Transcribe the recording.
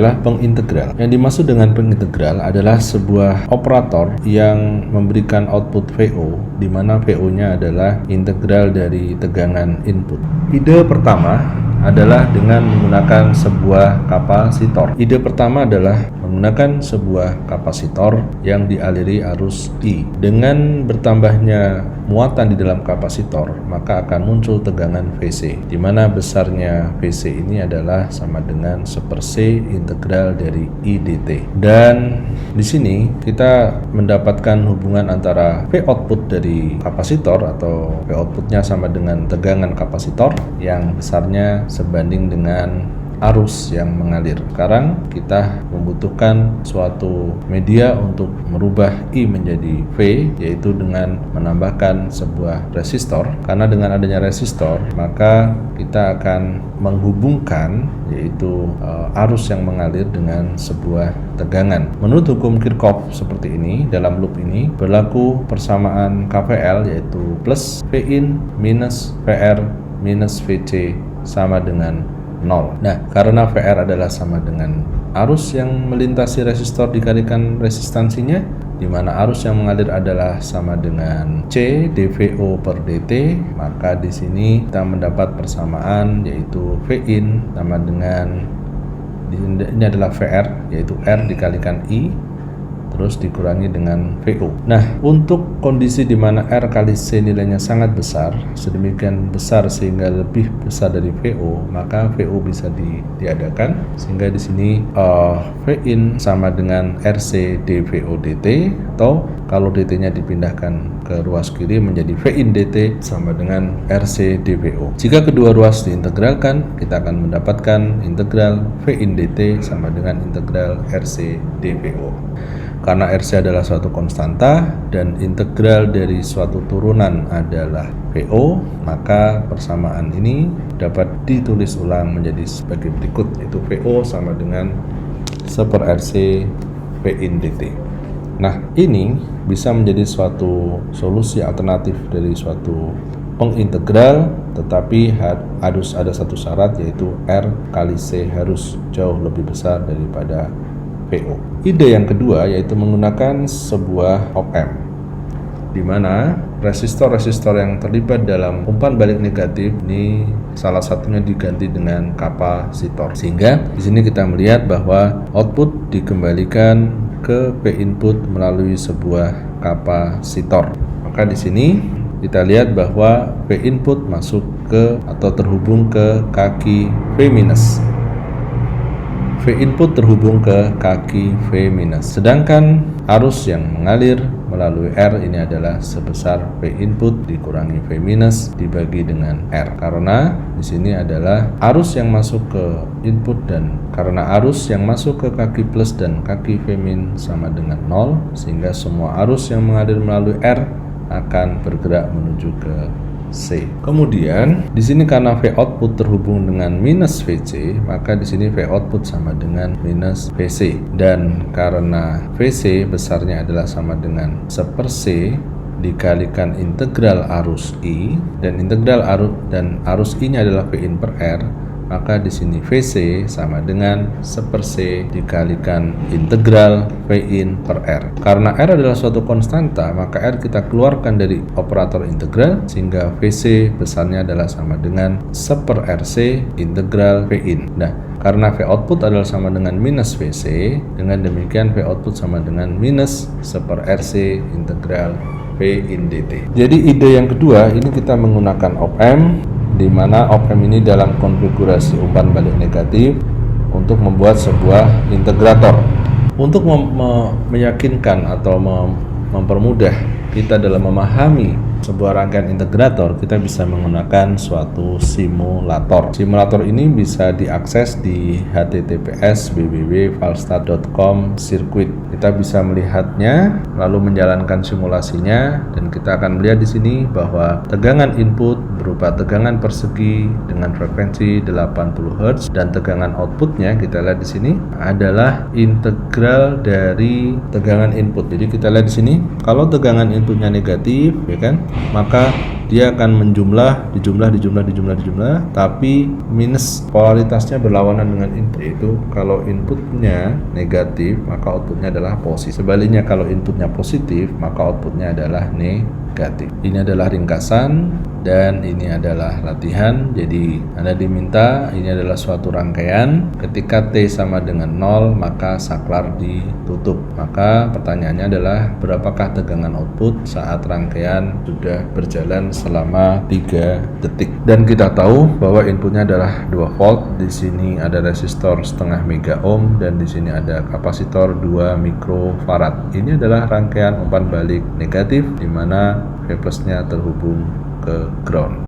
adalah pengintegral. Yang dimaksud dengan pengintegral adalah sebuah operator yang memberikan output VO, di mana VO-nya adalah integral dari tegangan input. Ide pertama adalah dengan menggunakan sebuah kapasitor. Ide pertama adalah menggunakan sebuah kapasitor yang dialiri arus I. Dengan bertambahnya muatan di dalam kapasitor, maka akan muncul tegangan VC, di mana besarnya VC ini adalah sama dengan 1/C integral dari I dt. Dan di sini kita mendapatkan hubungan antara V output dari kapasitor atau V outputnya sama dengan tegangan kapasitor yang besarnya sebanding dengan arus yang mengalir. Sekarang kita membutuhkan suatu media untuk merubah I menjadi V, yaitu dengan menambahkan sebuah resistor. Karena dengan adanya resistor, maka kita akan menghubungkan yaitu arus yang mengalir dengan sebuah tegangan. Menurut hukum Kirchhoff seperti ini, dalam loop ini berlaku persamaan KVL yaitu plus Vin minus VR minus VC sama dengan 0. Nah, karena VR adalah sama dengan arus yang melintasi resistor dikalikan resistansinya, di mana arus yang mengalir adalah sama dengan C dVO per dt, maka di sini kita mendapat persamaan yaitu Vin sama dengan ini adalah VR yaitu R dikalikan I terus dikurangi dengan VO. Nah, untuk kondisi di mana R kali C nilainya sangat besar, sedemikian besar sehingga lebih besar dari VO, maka VO bisa diadakan sehingga di sini Vin sama dengan RC dVO dt, atau kalau dt-nya dipindahkan ke ruas kiri menjadi Vin dt sama dengan RC dVO. Jika kedua ruas diintegralkan, kita akan mendapatkan integral Vin dt sama dengan integral RC dVO. Karena RC adalah suatu konstanta dan integral dari suatu turunan adalah VO, maka persamaan ini dapat ditulis ulang menjadi sebagai berikut, yaitu VO sama dengan 1/RC Vin dt. Nah, ini bisa menjadi suatu solusi alternatif dari suatu pengintegral, tetapi harus ada satu syarat, yaitu R kali C harus jauh lebih besar daripada VO. Ide yang kedua yaitu menggunakan sebuah op-amp, di mana resistor-resistor yang terlibat dalam umpan balik negatif ini salah satunya diganti dengan kapasitor, sehingga di sini kita melihat bahwa output dikembalikan ke P input melalui sebuah kapasitor. Maka di sini kita lihat bahwa P input masuk ke atau terhubung ke kaki V minus. V input terhubung ke kaki V minus. Sedangkan arus yang mengalir melalui R ini adalah sebesar V input dikurangi V minus dibagi dengan R. Karena di sini adalah arus yang masuk ke input, dan karena arus yang masuk ke kaki plus dan kaki V min sama dengan 0, sehingga semua arus yang mengalir melalui R akan bergerak menuju ke C. Kemudian di sini karena V output terhubung dengan minus VC, maka di sini V output sama dengan minus VC, dan karena VC besarnya adalah sama dengan 1/C dikalikan integral arus I, dan integral arus I-nya adalah Vin per R, maka di sini VC sama dengan 1/C dikalikan integral Vin per R. Karena R adalah suatu konstanta, maka R kita keluarkan dari operator integral, sehingga VC besarnya adalah sama dengan 1/RC integral Vin. Nah, karena V output adalah sama dengan minus VC, dengan demikian V output sama dengan minus 1/RC integral Vin dt. Jadi ide yang kedua ini kita menggunakan op-amp, di mana op-amp ini dalam konfigurasi umpan balik negatif untuk membuat sebuah integrator. Untuk meyakinkan atau mempermudah kita dalam memahami sebuah rangkaian integrator, kita bisa menggunakan suatu simulator. Simulator ini bisa diakses di https://www.valstat.com circuit. Kita bisa melihatnya lalu menjalankan simulasinya, dan kita akan melihat di sini bahwa tegangan input berupa tegangan persegi dengan frekuensi 80 Hz, dan tegangan outputnya kita lihat di sini adalah integral dari tegangan input. Jadi kita lihat di sini, kalau tegangan inputnya negatif, ya kan, maka dia akan dijumlah, tapi minus polaritasnya berlawanan dengan input, yaitu kalau inputnya negatif maka outputnya adalah positif. Sebaliknya kalau inputnya positif maka outputnya adalah negatif. Ini adalah ringkasan dan ini adalah latihan. Jadi Anda diminta, ini adalah suatu rangkaian. Ketika T sama dengan 0 maka saklar ditutup. Maka pertanyaannya adalah berapakah tegangan output saat rangkaian sudah berjalan selama 3 detik. Dan kita tahu bahwa inputnya adalah 2 volt. Di sini ada resistor setengah mega ohm dan di sini ada kapasitor 2 mikrofarad. Ini adalah rangkaian umpan balik negatif di mana V plusnya terhubung ke ground.